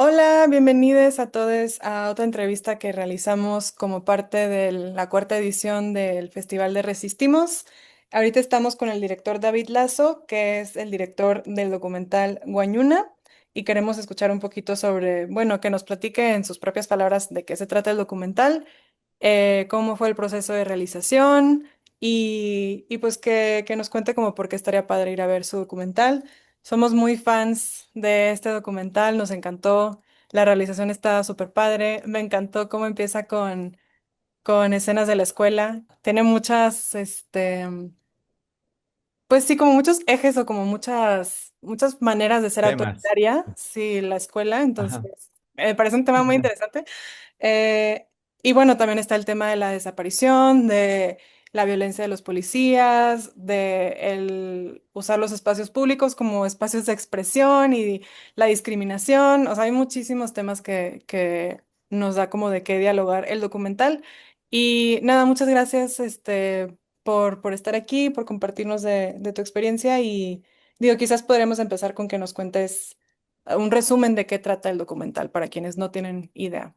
Hola, bienvenidos a todos a otra entrevista que realizamos como parte de la cuarta edición del Festival de Resistimos. Ahorita estamos con el director David Lazo, que es el director del documental Guañuna, y queremos escuchar un poquito sobre, bueno, que nos platique en sus propias palabras de qué se trata el documental, cómo fue el proceso de realización y pues que nos cuente como por qué estaría padre ir a ver su documental. Somos muy fans de este documental, nos encantó, la realización está súper padre, me encantó cómo empieza con escenas de la escuela, tiene muchas, pues sí, como muchos ejes o como muchas maneras de ser Temas. autoritaria, sí, la escuela, entonces Ajá. me parece un tema muy interesante. Eh, y bueno, también está el tema de la desaparición, de la violencia de los policías, de el usar los espacios públicos como espacios de expresión y la discriminación. O sea, hay muchísimos temas que nos da como de qué dialogar el documental. Y nada, muchas gracias, por estar aquí, por compartirnos de tu experiencia y digo, quizás podremos empezar con que nos cuentes un resumen de qué trata el documental para quienes no tienen idea.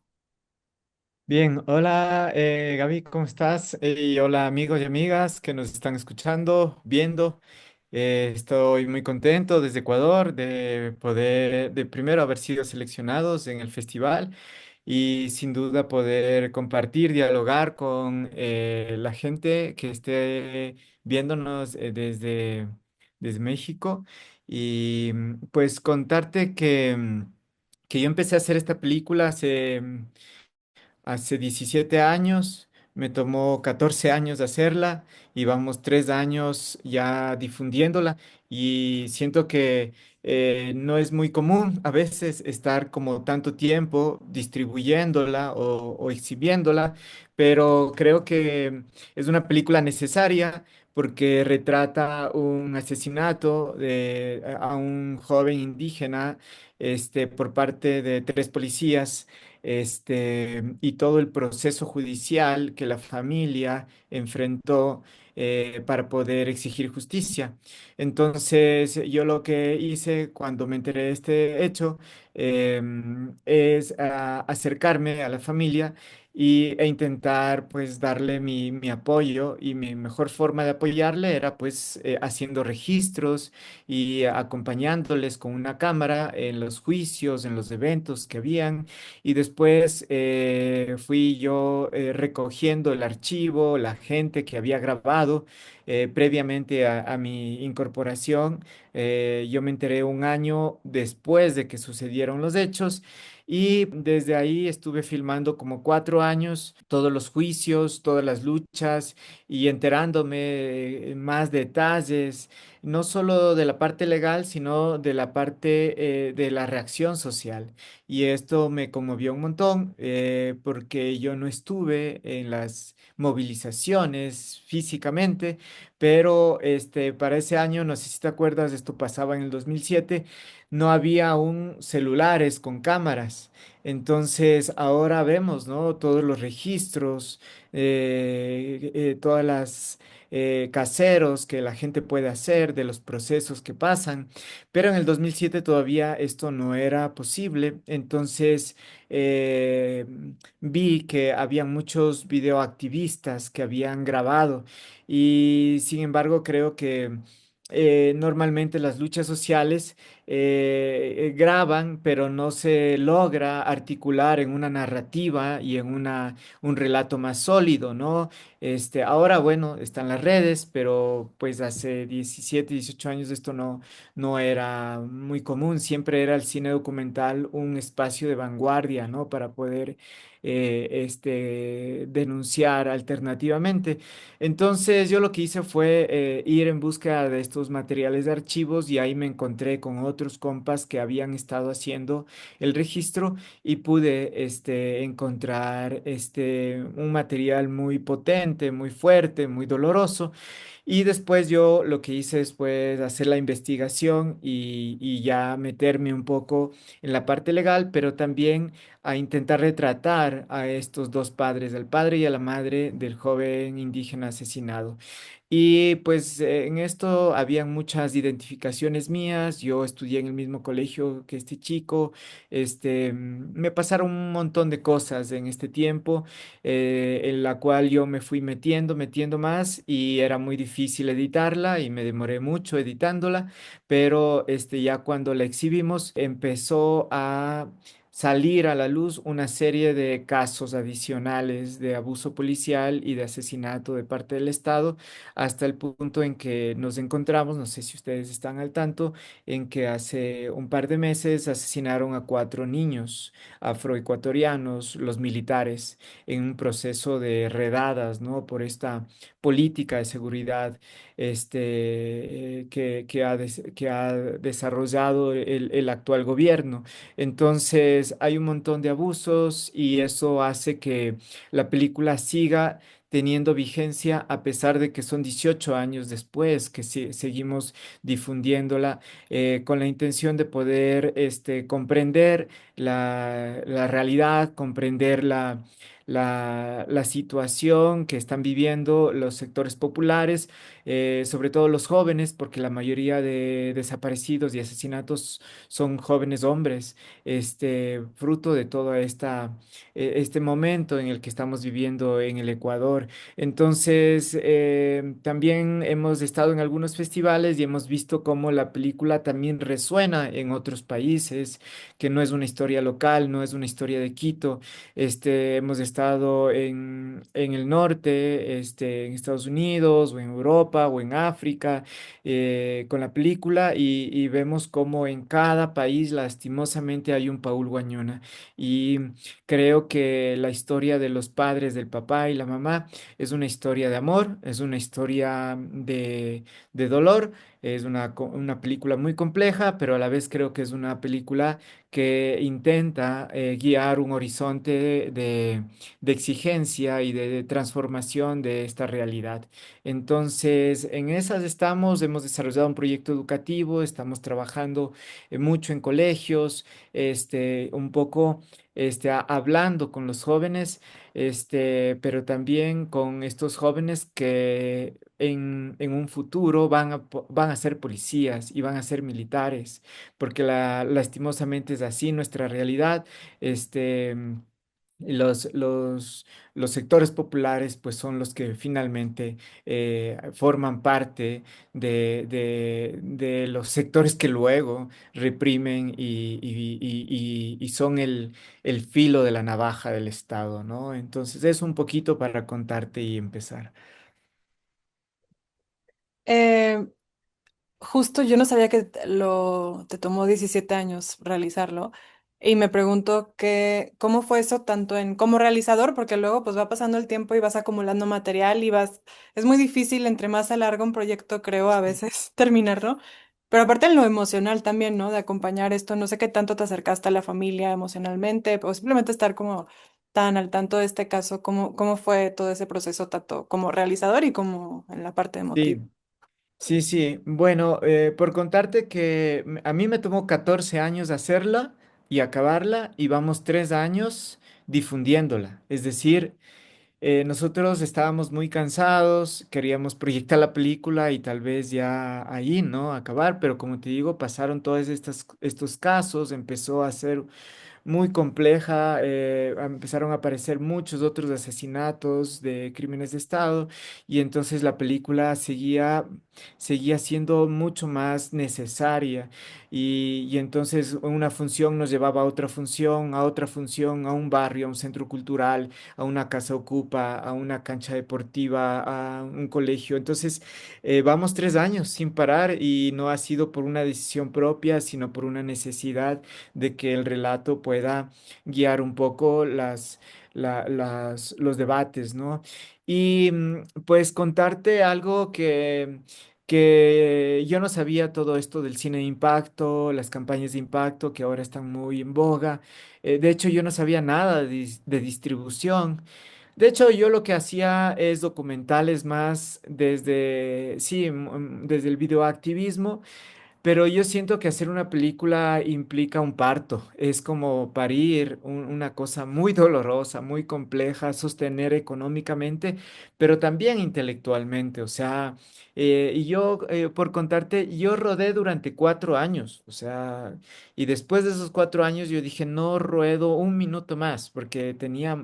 Bien, hola Gaby, ¿cómo estás? Y hola amigos y amigas que nos están escuchando, viendo. Estoy muy contento desde Ecuador de poder, de primero haber sido seleccionados en el festival y sin duda poder compartir, dialogar con la gente que esté viéndonos desde México y pues contarte que yo empecé a hacer esta película hace 17 años, me tomó 14 años de hacerla y vamos 3 años ya difundiéndola y siento que no es muy común a veces estar como tanto tiempo distribuyéndola o exhibiéndola, pero creo que es una película necesaria porque retrata un asesinato a un joven indígena por parte de tres policías y todo el proceso judicial que la familia enfrentó para poder exigir justicia. Entonces, yo lo que hice cuando me enteré de este hecho es acercarme a la familia e intentar pues darle mi apoyo y mi mejor forma de apoyarle era pues haciendo registros y acompañándoles con una cámara en los juicios, en los eventos que habían y después fui yo recogiendo el archivo, la gente que había grabado previamente a mi incorporación. Yo me enteré un año después de que sucedieron los hechos. Y desde ahí estuve filmando como 4 años todos los juicios, todas las luchas y enterándome más detalles, no solo de la parte legal, sino de la parte de la reacción social. Y esto me conmovió un montón porque yo no estuve en las movilizaciones físicamente, pero para ese año, no sé si te acuerdas, esto pasaba en el 2007, no había aún celulares con cámaras. Entonces ahora vemos, ¿no? Todos los registros, todas las caseros que la gente puede hacer de los procesos que pasan. Pero en el 2007 todavía esto no era posible, entonces eh, vi que había muchos videoactivistas que habían grabado y sin embargo creo que normalmente las luchas sociales graban, pero no se logra articular en una narrativa y en un relato más sólido, ¿no? Ahora, bueno, están las redes, pero pues hace 17 18 años esto no era muy común, siempre era el cine documental un espacio de vanguardia, ¿no? Para poder denunciar alternativamente. Entonces yo lo que hice fue ir en búsqueda de estos materiales de archivos y ahí me encontré con otros compas que habían estado haciendo el registro y pude encontrar un material muy potente, muy fuerte, muy doloroso y después yo lo que hice es pues hacer la investigación y ya meterme un poco en la parte legal, pero también a intentar retratar a estos dos padres, al padre y a la madre del joven indígena asesinado. Y pues en esto habían muchas identificaciones mías. Yo estudié en el mismo colegio que este chico. Me pasaron un montón de cosas en este tiempo, en la cual yo me fui metiendo más y era muy difícil editarla y me demoré mucho editándola, pero ya cuando la exhibimos empezó a salir a la luz una serie de casos adicionales de abuso policial y de asesinato de parte del Estado, hasta el punto en que nos encontramos, no sé si ustedes están al tanto, en que hace un par de meses asesinaron a 4 niños afroecuatorianos, los militares, en un proceso de redadas, ¿no? Por esta política de seguridad que ha desarrollado el actual gobierno. Entonces, hay un montón de abusos y eso hace que la película siga teniendo vigencia a pesar de que son 18 años después que seguimos difundiéndola, con la intención de poder comprender la realidad, comprender la situación que están viviendo los sectores populares, sobre todo los jóvenes, porque la mayoría de desaparecidos y asesinatos son jóvenes hombres, fruto de toda este momento en el que estamos viviendo en el Ecuador. Entonces, también hemos estado en algunos festivales y hemos visto cómo la película también resuena en otros países, que no es una historia local, no es una historia de Quito. Hemos estado en el norte, en Estados Unidos o en Europa o en África, con la película y vemos cómo en cada país lastimosamente hay un Paul Guañona. Y creo que la historia de los padres, del papá y la mamá, es una historia de amor, es una historia de dolor, es una película muy compleja, pero a la vez creo que es una película que intenta guiar un horizonte de exigencia y de transformación de esta realidad. Entonces, en esas estamos, hemos desarrollado un proyecto educativo, estamos trabajando mucho en colegios, un poco hablando con los jóvenes, pero también con estos jóvenes que en un futuro van a ser policías y van a ser militares, porque lastimosamente es así nuestra realidad. Este, los, los, los sectores populares pues son los que finalmente forman parte de los sectores que luego reprimen y son el filo de la navaja del Estado, ¿no? Entonces es un poquito para contarte y empezar. Eh, Justo yo no sabía que te tomó 17 años realizarlo y me pregunto cómo fue eso tanto en como realizador, porque luego pues va pasando el tiempo y vas acumulando material y es muy difícil entre más se alarga un proyecto, creo, a Sí. veces terminarlo, pero aparte en lo emocional también, ¿no? De acompañar esto, no sé qué tanto te acercaste a la familia emocionalmente o simplemente estar como tan al tanto de este caso, cómo fue todo ese proceso tanto como realizador y como en la parte emotiva. Sí. Sí, sí. Bueno, por contarte que a mí me tomó 14 años hacerla y acabarla y vamos 3 años difundiéndola. Es decir, nosotros estábamos muy cansados, queríamos proyectar la película y tal vez ya ahí, ¿no? Acabar, pero como te digo, pasaron todos estos casos, empezó a ser muy compleja, empezaron a aparecer muchos otros asesinatos de crímenes de Estado y entonces la película seguía siendo mucho más necesaria y entonces una función nos llevaba a otra función, a otra función, a un barrio, a un centro cultural, a una casa ocupa, a una cancha deportiva, a un colegio. Entonces, vamos 3 años sin parar y no ha sido por una decisión propia, sino por una necesidad de que el relato pueda guiar un poco los debates, ¿no? Y pues contarte algo que yo no sabía todo esto del cine de impacto, las campañas de impacto que ahora están muy en boga. De hecho, yo no sabía nada de distribución. De hecho, yo lo que hacía es documentales más desde, sí, desde el videoactivismo, pero yo siento que hacer una película implica un parto. Es como parir, una cosa muy dolorosa, muy compleja, sostener económicamente, pero también intelectualmente. O sea, y yo, por contarte, yo rodé durante 4 años. O sea, y después de esos 4 años yo dije, no ruedo un minuto más, porque tenía,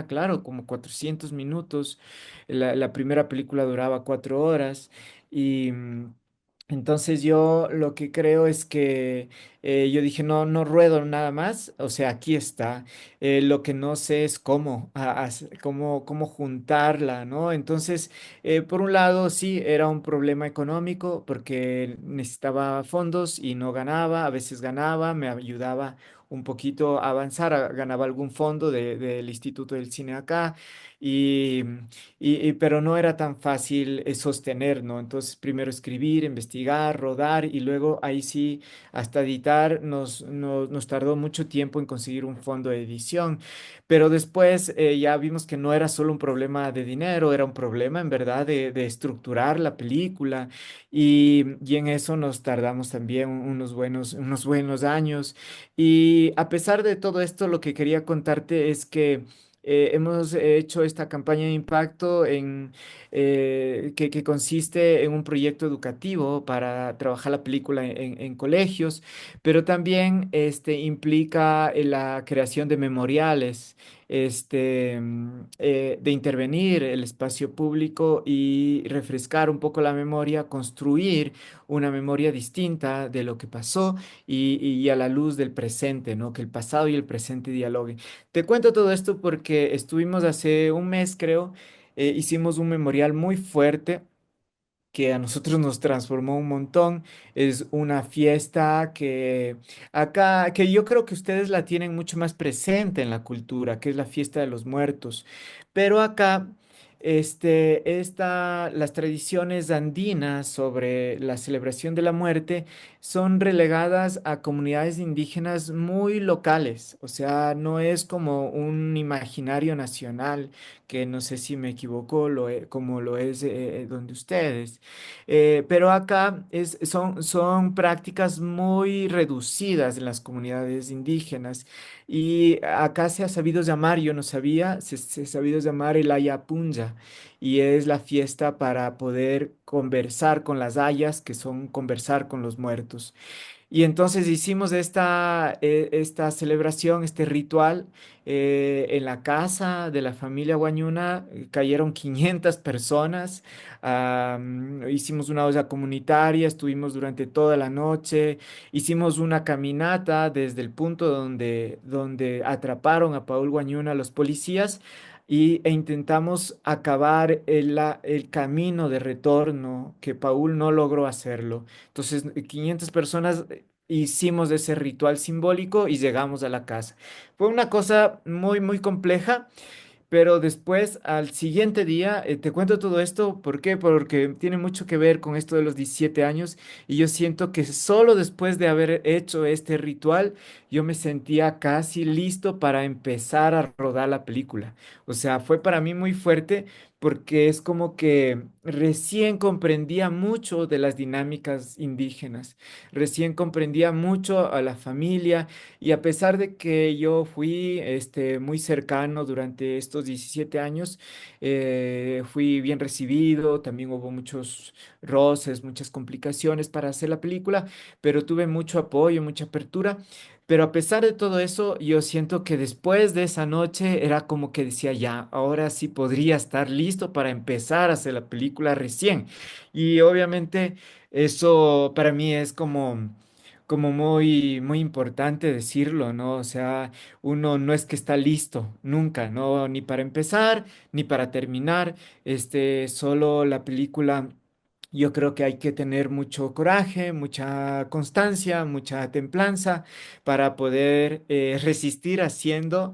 claro, como 400 minutos. La primera película duraba 4 horas. Y entonces yo lo que creo es que yo dije, no, no ruedo nada más, o sea, aquí está. Lo que no sé es cómo juntarla, ¿no? Entonces, por un lado, sí, era un problema económico porque necesitaba fondos y no ganaba, a veces ganaba, me ayudaba un poquito a avanzar, ganaba algún fondo del Instituto del Cine acá. Y, pero no era tan fácil sostener, ¿no? Entonces, primero escribir, investigar, rodar y luego ahí sí, hasta editar, nos tardó mucho tiempo en conseguir un fondo de edición. Pero después ya vimos que no era solo un problema de dinero, era un problema en verdad de estructurar la película y en eso nos tardamos también unos buenos años. Y a pesar de todo esto, lo que quería contarte es que hemos hecho esta campaña de impacto que consiste en un proyecto educativo para trabajar la película en colegios, pero también implica la creación de memoriales, de intervenir el espacio público y refrescar un poco la memoria, construir una memoria distinta de lo que pasó y a la luz del presente, ¿no? Que el pasado y el presente dialoguen. Te cuento todo esto porque estuvimos hace un mes, creo, hicimos un memorial muy fuerte que a nosotros nos transformó un montón. Es una fiesta que acá, que yo creo que ustedes la tienen mucho más presente en la cultura, que es la fiesta de los muertos. Pero acá, las tradiciones andinas sobre la celebración de la muerte son relegadas a comunidades indígenas muy locales. O sea, no es como un imaginario nacional, que no sé si me equivoco, como lo es donde ustedes. Pero acá son prácticas muy reducidas en las comunidades indígenas y acá se ha sabido llamar, yo no sabía, se ha sabido llamar el Ayapunja y es la fiesta para poder conversar con las hayas, que son conversar con los muertos. Y entonces hicimos esta celebración, este ritual en la casa de la familia Guañuna. Cayeron 500 personas. Hicimos una olla comunitaria, estuvimos durante toda la noche. Hicimos una caminata desde el punto donde atraparon a Paul Guañuna los policías. E intentamos acabar el camino de retorno que Paul no logró hacerlo. Entonces, 500 personas hicimos ese ritual simbólico y llegamos a la casa. Fue una cosa muy, muy compleja. Pero después, al siguiente día, te cuento todo esto. ¿Por qué? Porque tiene mucho que ver con esto de los 17 años y yo siento que solo después de haber hecho este ritual, yo me sentía casi listo para empezar a rodar la película. O sea, fue para mí muy fuerte porque es como que recién comprendía mucho de las dinámicas indígenas, recién comprendía mucho a la familia y a pesar de que yo fui muy cercano durante estos 17 años, fui bien recibido, también hubo muchos roces, muchas complicaciones para hacer la película, pero tuve mucho apoyo, mucha apertura. Pero a pesar de todo eso, yo siento que después de esa noche era como que decía, ya, ahora sí podría estar listo para empezar a hacer la película recién. Y obviamente eso para mí es como muy, muy importante decirlo, ¿no? O sea, uno no es que está listo, nunca, ¿no? Ni para empezar, ni para terminar. Solo la película, yo creo que hay que tener mucho coraje, mucha constancia, mucha templanza para poder resistir haciendo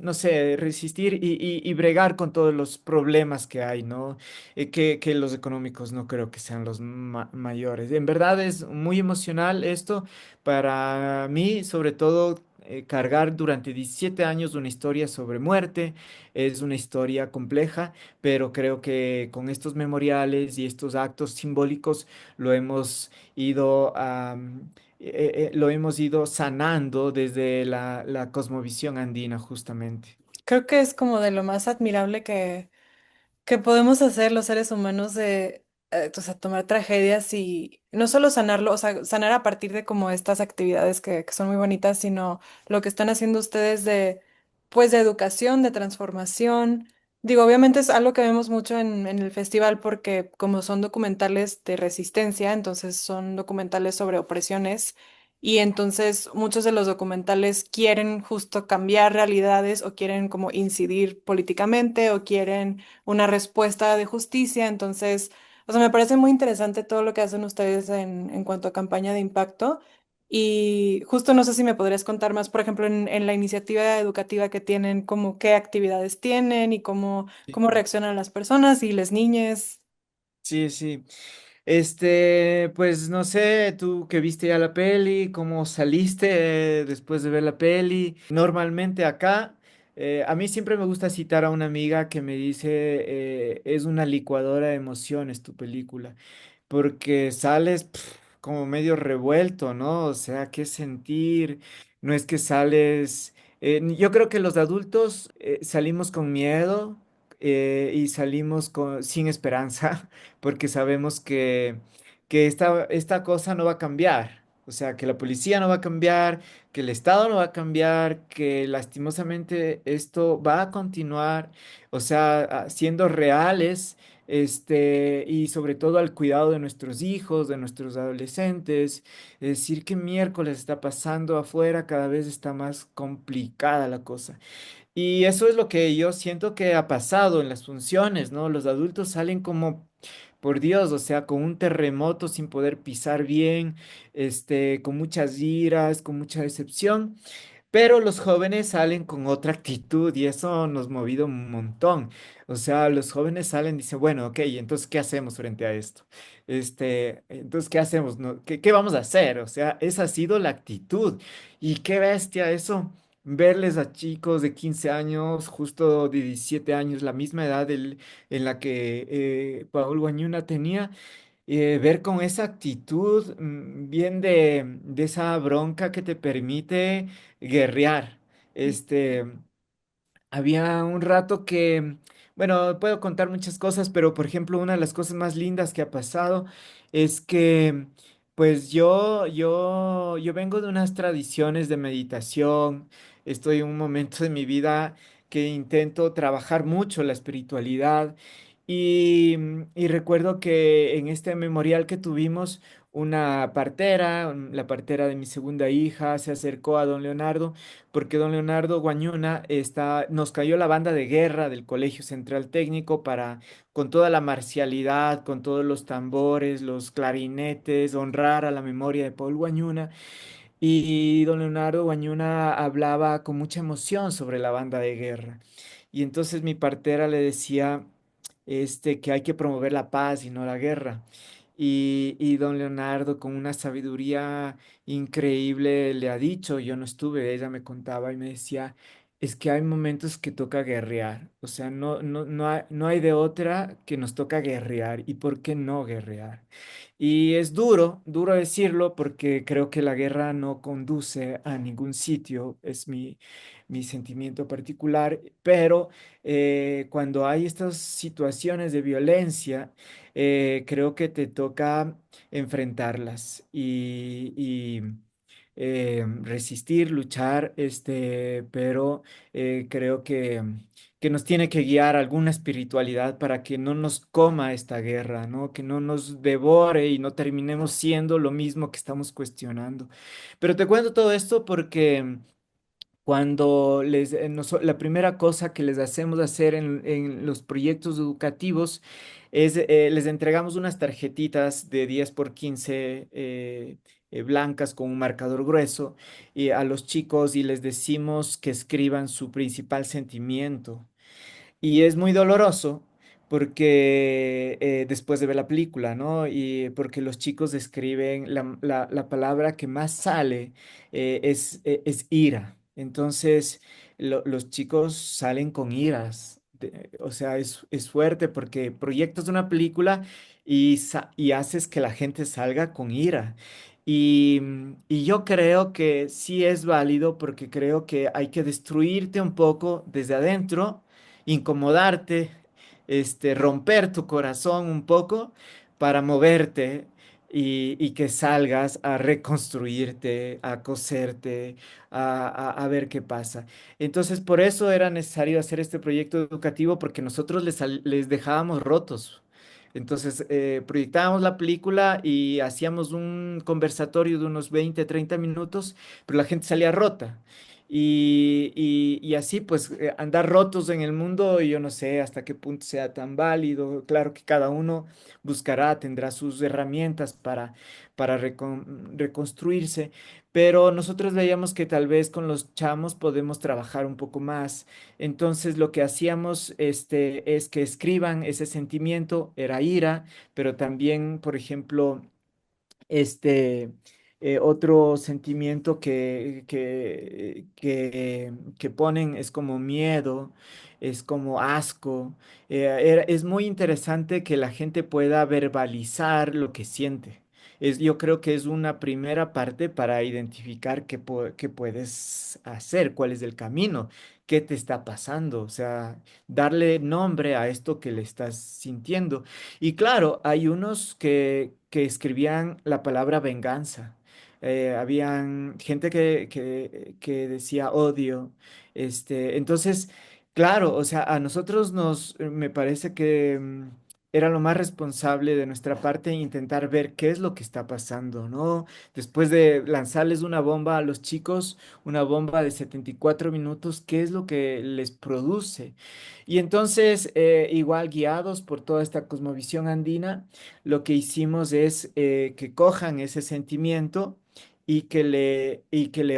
no sé, resistir y bregar con todos los problemas que hay, ¿no? Que los económicos no creo que sean los mayores. En verdad es muy emocional esto para mí, sobre todo cargar durante 17 años una historia sobre muerte. Es una historia compleja, pero creo que con estos memoriales y estos actos simbólicos lo hemos ido, lo hemos ido sanando desde la cosmovisión andina, justamente. Creo que es como de lo más admirable que podemos hacer los seres humanos de, o sea, tomar tragedias y no solo sanarlo, o sea, sanar a partir de como estas actividades que son muy bonitas, sino lo que están haciendo ustedes de, pues, de educación, de transformación. Digo, obviamente es algo que vemos mucho en el festival porque como son documentales de resistencia, entonces son documentales sobre opresiones. Y entonces muchos de los documentales quieren justo cambiar realidades o quieren como incidir políticamente o quieren una respuesta de justicia. Entonces, o sea, me parece muy interesante todo lo que hacen ustedes en cuanto a campaña de impacto. Y justo no sé si me podrías contar más, por ejemplo, en la iniciativa educativa que tienen, como qué actividades tienen y cómo reaccionan las personas y las niñas. Sí, sí. Pues no sé, tú que viste ya la peli, ¿cómo saliste después de ver la peli? Normalmente acá, a mí siempre me gusta citar a una amiga que me dice, es una licuadora de emociones tu película, porque sales como medio revuelto, ¿no? O sea, qué sentir, no es que sales, yo creo que los adultos salimos con miedo y salimos sin esperanza, porque sabemos que esta cosa no va a cambiar. O sea, que la policía no va a cambiar, que el Estado no va a cambiar, que lastimosamente esto va a continuar, o sea, siendo reales, y sobre todo al cuidado de nuestros hijos, de nuestros adolescentes. Es decir, que miércoles está pasando afuera, cada vez está más complicada la cosa. Y eso es lo que yo siento que ha pasado en las funciones, ¿no? Los adultos salen como, por Dios, o sea, con un terremoto sin poder pisar bien, con muchas iras, con mucha decepción. Pero los jóvenes salen con otra actitud y eso nos ha movido un montón. O sea, los jóvenes salen y dicen, bueno, ok, entonces, ¿qué hacemos frente a esto? Entonces, ¿qué hacemos? ¿No? ¿Qué vamos a hacer? O sea, esa ha sido la actitud. Y qué bestia eso, verles a chicos de 15 años, justo de 17 años, la misma edad en la que Paul Guañuna tenía ver con esa actitud, bien de esa bronca que te permite guerrear. Este, había un rato que, bueno, puedo contar muchas cosas, pero por ejemplo, una de las cosas más lindas que ha pasado es que, pues yo vengo de unas tradiciones de meditación, estoy en un momento de mi vida que intento trabajar mucho la espiritualidad y recuerdo que en este memorial que tuvimos, una partera, la partera de mi segunda hija, se acercó a don Leonardo porque don Leonardo Guañuna nos cayó la banda de guerra del Colegio Central Técnico para, con toda la marcialidad, con todos los tambores, los clarinetes, honrar a la memoria de Paul Guañuna. Y don Leonardo Guañuna hablaba con mucha emoción sobre la banda de guerra. Y entonces mi partera le decía, que hay que promover la paz y no la guerra. Y don Leonardo, con una sabiduría increíble, le ha dicho, yo no estuve, ella me contaba y me decía, es que hay momentos que toca guerrear, o sea, no hay de otra que nos toca guerrear, ¿y por qué no guerrear? Y es duro, duro decirlo porque creo que la guerra no conduce a ningún sitio, es mi sentimiento particular, pero cuando hay estas situaciones de violencia, creo que te toca enfrentarlas y resistir, luchar, pero creo que nos tiene que guiar alguna espiritualidad para que no nos coma esta guerra, ¿no? Que no nos devore y no terminemos siendo lo mismo que estamos cuestionando. Pero te cuento todo esto porque cuando la primera cosa que les hacemos hacer en los proyectos educativos es les entregamos unas tarjetitas de 10 por 15 blancas con un marcador grueso y a los chicos y les decimos que escriban su principal sentimiento. Y es muy doloroso porque después de ver la película, ¿no? Y porque los chicos describen la palabra que más sale es ira. Entonces, los chicos salen con iras. O sea, es fuerte porque proyectas una película y haces que la gente salga con ira. Y yo creo que sí es válido porque creo que hay que destruirte un poco desde adentro, incomodarte, romper tu corazón un poco para moverte y que salgas a reconstruirte, a coserte, a ver qué pasa. Entonces, por eso era necesario hacer este proyecto educativo porque nosotros les dejábamos rotos. Entonces, proyectábamos la película y hacíamos un conversatorio de unos 20, 30 minutos, pero la gente salía rota. Y así, pues, andar rotos en el mundo, yo no sé hasta qué punto sea tan válido. Claro que cada uno buscará, tendrá sus herramientas para reconstruirse, pero nosotros veíamos que tal vez con los chamos podemos trabajar un poco más. Entonces lo que hacíamos es que escriban ese sentimiento, era ira, pero también, por ejemplo, este, otro sentimiento que ponen es como miedo, es como asco. Es muy interesante que la gente pueda verbalizar lo que siente. Yo creo que es una primera parte para identificar qué puedes hacer, cuál es el camino, qué te está pasando, o sea, darle nombre a esto que le estás sintiendo. Y claro, hay unos que escribían la palabra venganza. Habían gente que decía odio. Entonces, claro, o sea, a nosotros me parece que era lo más responsable de nuestra parte intentar ver qué es lo que está pasando, ¿no? Después de lanzarles una bomba a los chicos, una bomba de 74 minutos, ¿qué es lo que les produce? Y entonces, igual guiados por toda esta cosmovisión andina, lo que hicimos es que cojan ese sentimiento y que le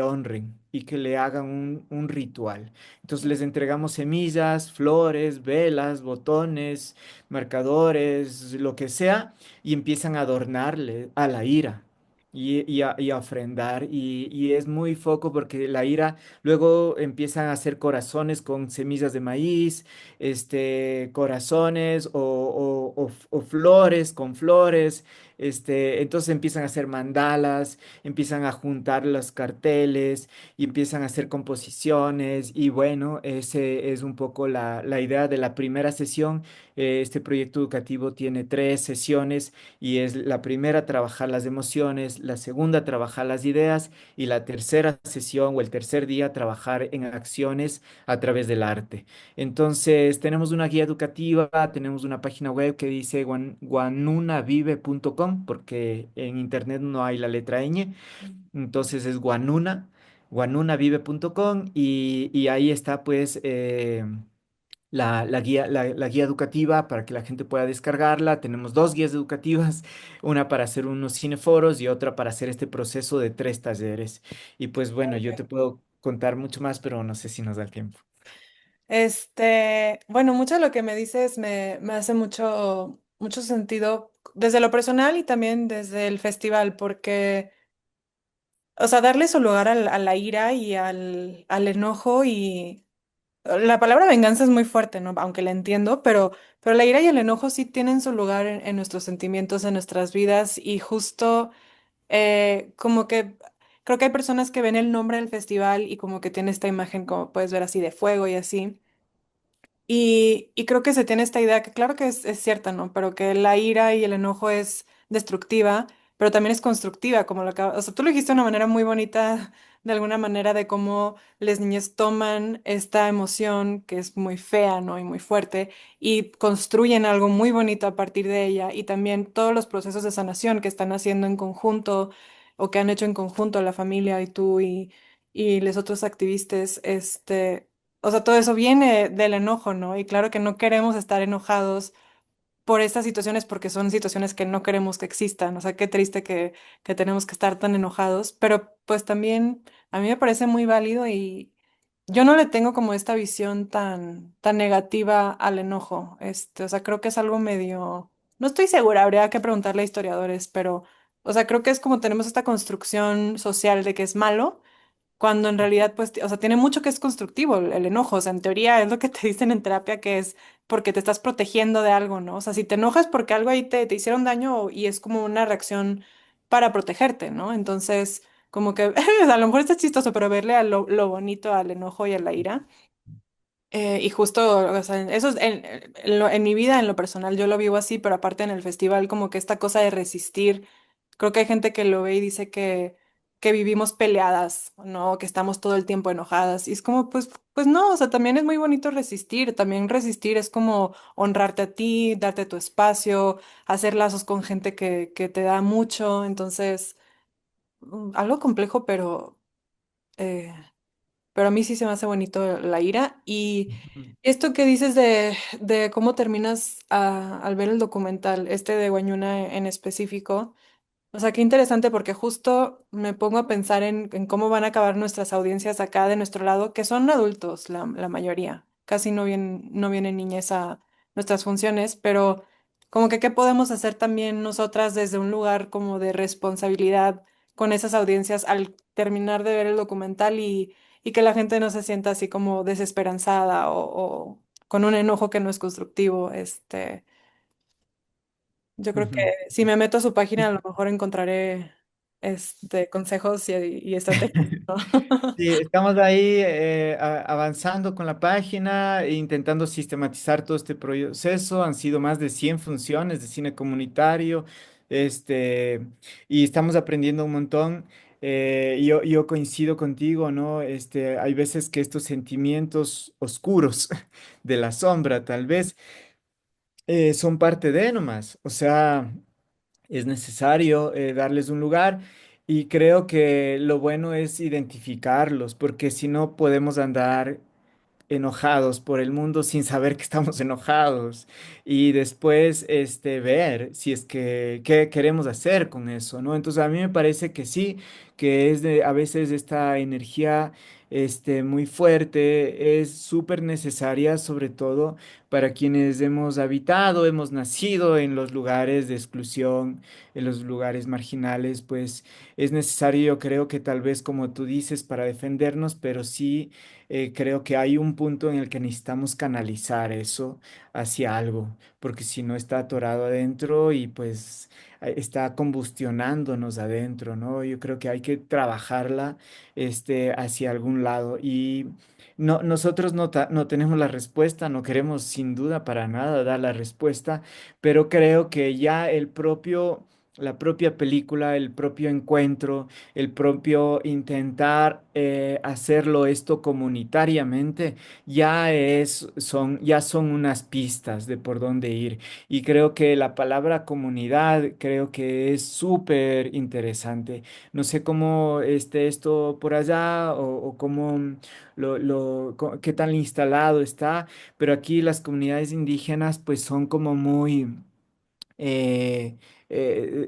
honren y que le hagan un ritual. Entonces les entregamos semillas, flores, velas, botones, marcadores, lo que sea, y empiezan a adornarle a la ira. Y a ofrendar, y es muy foco porque la ira luego empiezan a hacer corazones con semillas de maíz, corazones o flores con flores. Entonces empiezan a hacer mandalas, empiezan a juntar los carteles y empiezan a hacer composiciones. Y bueno, ese es un poco la idea de la primera sesión. Este proyecto educativo tiene 3 sesiones y es la primera trabajar las emociones, la segunda trabajar las ideas y la tercera sesión o el tercer día trabajar en acciones a través del arte. Entonces, tenemos una guía educativa, tenemos una página web que dice guanunavive.com, porque en internet no hay la letra ñ, entonces es guanunavive.com y ahí está pues la guía educativa para que la gente pueda descargarla. Tenemos 2 guías educativas, una para hacer unos cineforos y otra para hacer este proceso de 3 talleres. Y pues bueno, yo te puedo contar mucho más, pero no sé si nos da el tiempo. Bueno, mucho de lo que me dices me hace mucho sentido desde lo personal y también desde el festival, porque, o sea, darle su lugar a la ira y al enojo y la palabra venganza es muy fuerte, ¿no? Aunque la entiendo, pero la ira y el enojo sí tienen su lugar en nuestros sentimientos, en nuestras vidas y justo como que creo que hay personas que ven el nombre del festival y como que tiene esta imagen, como puedes ver así, de fuego y así. Y creo que se tiene esta idea que claro que es cierta, ¿no? Pero que la ira y el enojo es destructiva, pero también es constructiva, como lo acabas, o sea, tú lo dijiste de una manera muy bonita, de alguna manera, de cómo las niñas toman esta emoción que es muy fea, ¿no? Y muy fuerte, y construyen algo muy bonito a partir de ella, y también todos los procesos de sanación que están haciendo en conjunto, o que han hecho en conjunto la familia y tú y los otros activistas, o sea, todo eso viene del enojo, ¿no? Y claro que no queremos estar enojados por estas situaciones porque son situaciones que no queremos que existan. O sea, qué triste que tenemos que estar tan enojados, pero pues también a mí me parece muy válido yo no le tengo como esta visión tan negativa al enojo. O sea, creo que es algo medio, no estoy segura, habría que preguntarle a historiadores, pero, o sea, creo que es como tenemos esta construcción social de que es malo cuando en realidad, pues, o sea, tiene mucho que es constructivo el enojo. O sea, en teoría es lo que te dicen en terapia, que es porque te estás protegiendo de algo, ¿no? O sea, si te enojas porque algo ahí te hicieron daño y es como una reacción para protegerte, ¿no? Entonces, como que a lo mejor está chistoso, pero verle a lo bonito al enojo y a la ira. Y justo, o sea, eso es en mi vida, en lo personal, yo lo vivo así, pero aparte en el festival, como que esta cosa de resistir, creo que hay gente que lo ve y dice que vivimos peleadas, ¿no? Que estamos todo el tiempo enojadas. Y es como, pues no, o sea, también es muy bonito resistir. También resistir es como honrarte a ti, darte tu espacio, hacer lazos con gente que te da mucho. Entonces, algo complejo, eh, pero a mí sí se me hace bonito la ira. Y Ujú. esto que dices de cómo terminas al ver el documental, este de Guañuna en específico. O sea, qué interesante porque justo me pongo a pensar en cómo van a acabar nuestras audiencias acá de nuestro lado, que son adultos la mayoría. Casi no vienen niñez a nuestras funciones, pero como que qué podemos hacer también nosotras desde un lugar como de responsabilidad con esas audiencias al terminar de ver el documental y que la gente no se sienta así como desesperanzada o con un enojo que no es constructivo. Yo creo que Ujú. si me meto a su página, a lo mejor encontraré consejos y estrategias, ¿no? Sí, estamos ahí avanzando con la página, e intentando sistematizar todo este proceso. Han sido más de 100 funciones de cine comunitario, este, y estamos aprendiendo un montón. Yo coincido contigo, ¿no? Hay veces que estos sentimientos oscuros de la sombra, tal vez, son parte de nomás. O sea, es necesario darles un lugar y creo que lo bueno es identificarlos, porque si no podemos andar enojados por el mundo sin saber que estamos enojados y después ver si es que qué queremos hacer con eso, ¿no? Entonces a mí me parece que sí, que es de a veces esta energía muy fuerte es súper necesaria, sobre todo para quienes hemos habitado, hemos nacido en los lugares de exclusión, en los lugares marginales, pues es necesario, yo creo que tal vez como tú dices, para defendernos, pero sí creo que hay un punto en el que necesitamos canalizar eso hacia algo, porque si no está atorado adentro y pues está combustionándonos adentro, ¿no? Yo creo que hay que trabajarla hacia algún lado y no, nosotros no tenemos la respuesta, no queremos sin duda para nada dar la respuesta, pero creo que ya la propia película, el propio encuentro, el propio intentar hacerlo esto comunitariamente, ya son unas pistas de por dónde ir. Y creo que la palabra comunidad creo que es súper interesante. No sé cómo esté esto por allá o cómo qué tan instalado está, pero aquí las comunidades indígenas pues son como muy eh,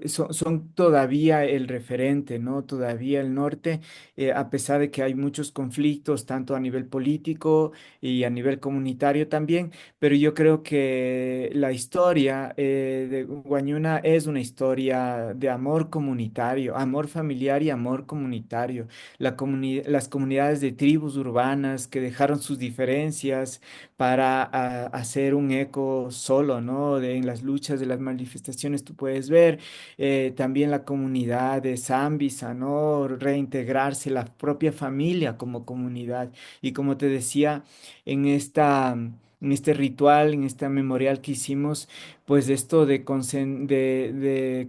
son todavía el referente, ¿no? Todavía el norte, a pesar de que hay muchos conflictos, tanto a nivel político y a nivel comunitario también, pero yo creo que la historia de Guañuna es una historia de amor comunitario, amor familiar y amor comunitario. Las comunidades de tribus urbanas que dejaron sus diferencias para hacer un eco solo, ¿no? En las luchas de las manifestaciones tú puedes ver también la comunidad de Zambisa, ¿no? Reintegrarse la propia familia como comunidad. Y como te decía, en este ritual, en este memorial que hicimos, pues esto de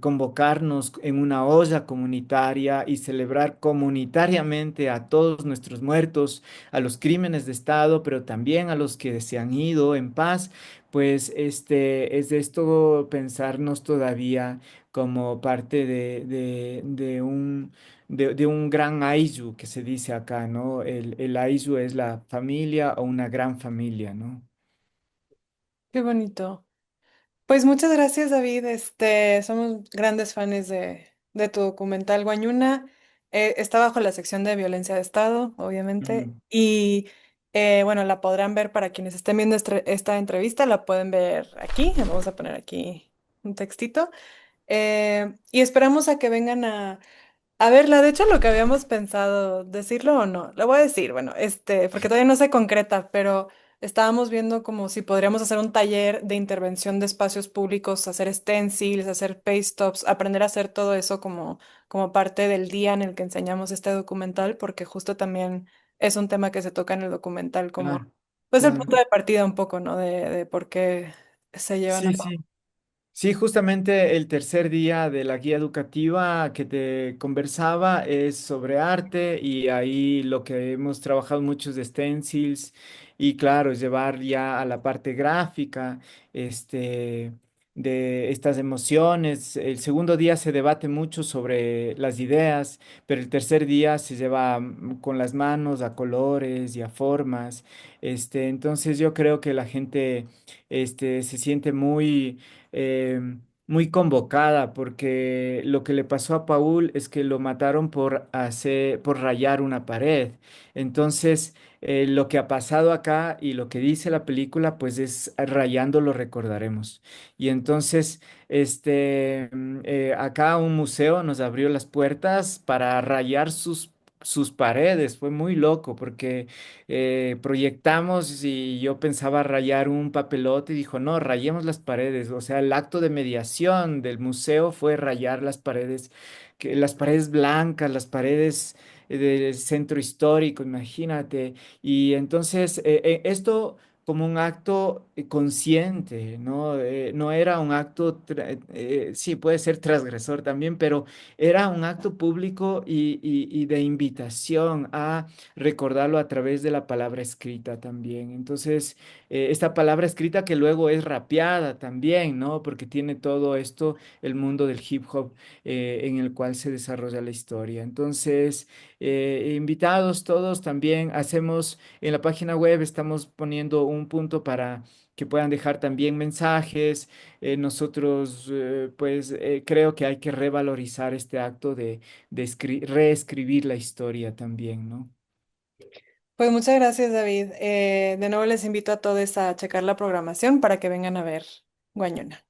convocarnos en una olla comunitaria y celebrar comunitariamente a todos nuestros muertos, a los crímenes de Estado, pero también a los que se han ido en paz, pues es de esto pensarnos todavía como parte de un gran Ayllu que se dice acá, ¿no? El Ayllu es la familia o una gran familia, ¿no? Qué bonito. Pues muchas gracias, David. Somos grandes fans de tu documental Guañuna. está bajo la sección de violencia de Estado, obviamente, Mm, y bueno, la podrán ver para quienes estén viendo esta entrevista, la pueden ver aquí, vamos a poner aquí un textito, y esperamos a que vengan a verla. De hecho, lo que habíamos pensado, decirlo o no, lo voy a decir, bueno, porque todavía no se concreta, pero estábamos viendo como si podríamos hacer un taller de intervención de espacios públicos, hacer stencils, hacer paste-ups, aprender a hacer todo eso como parte del día en el que enseñamos este documental, porque justo también es un tema que se toca en el documental como, claro, pues el claro. punto de partida un poco, ¿no? De por qué se llevan a Sí, cabo. sí. Sí, justamente el tercer día de la guía educativa que te conversaba es sobre arte y ahí lo que hemos trabajado mucho es de stencils y claro, es llevar ya a la parte gráfica de estas emociones. El segundo día se debate mucho sobre las ideas, pero el tercer día se lleva con las manos a colores y a formas. Entonces yo creo que la gente se siente eh, muy convocada porque lo que le pasó a Paul es que lo mataron por rayar una pared. Entonces, lo que ha pasado acá y lo que dice la película, pues es rayando lo recordaremos. Y entonces, acá un museo nos abrió las puertas para rayar sus paredes. Fue muy loco porque proyectamos y yo pensaba rayar un papelote y dijo, no, rayemos las paredes. O sea, el acto de mediación del museo fue rayar las paredes, las paredes blancas, las paredes del centro histórico, imagínate. Y entonces, esto como un acto consciente, ¿no? No era un acto, sí, puede ser transgresor también, pero era un acto público y de invitación a recordarlo a través de la palabra escrita también. Entonces, esta palabra escrita que luego es rapeada también, ¿no? Porque tiene todo esto, el mundo del hip hop en el cual se desarrolla la historia. Entonces, invitados todos también, hacemos en la página web, estamos poniendo un punto para que puedan dejar también mensajes. Nosotros, pues, creo que hay que revalorizar este acto de reescribir la historia también, ¿no? Pues muchas gracias, David. De nuevo les invito a todos a checar la programación para que vengan a ver Guañona.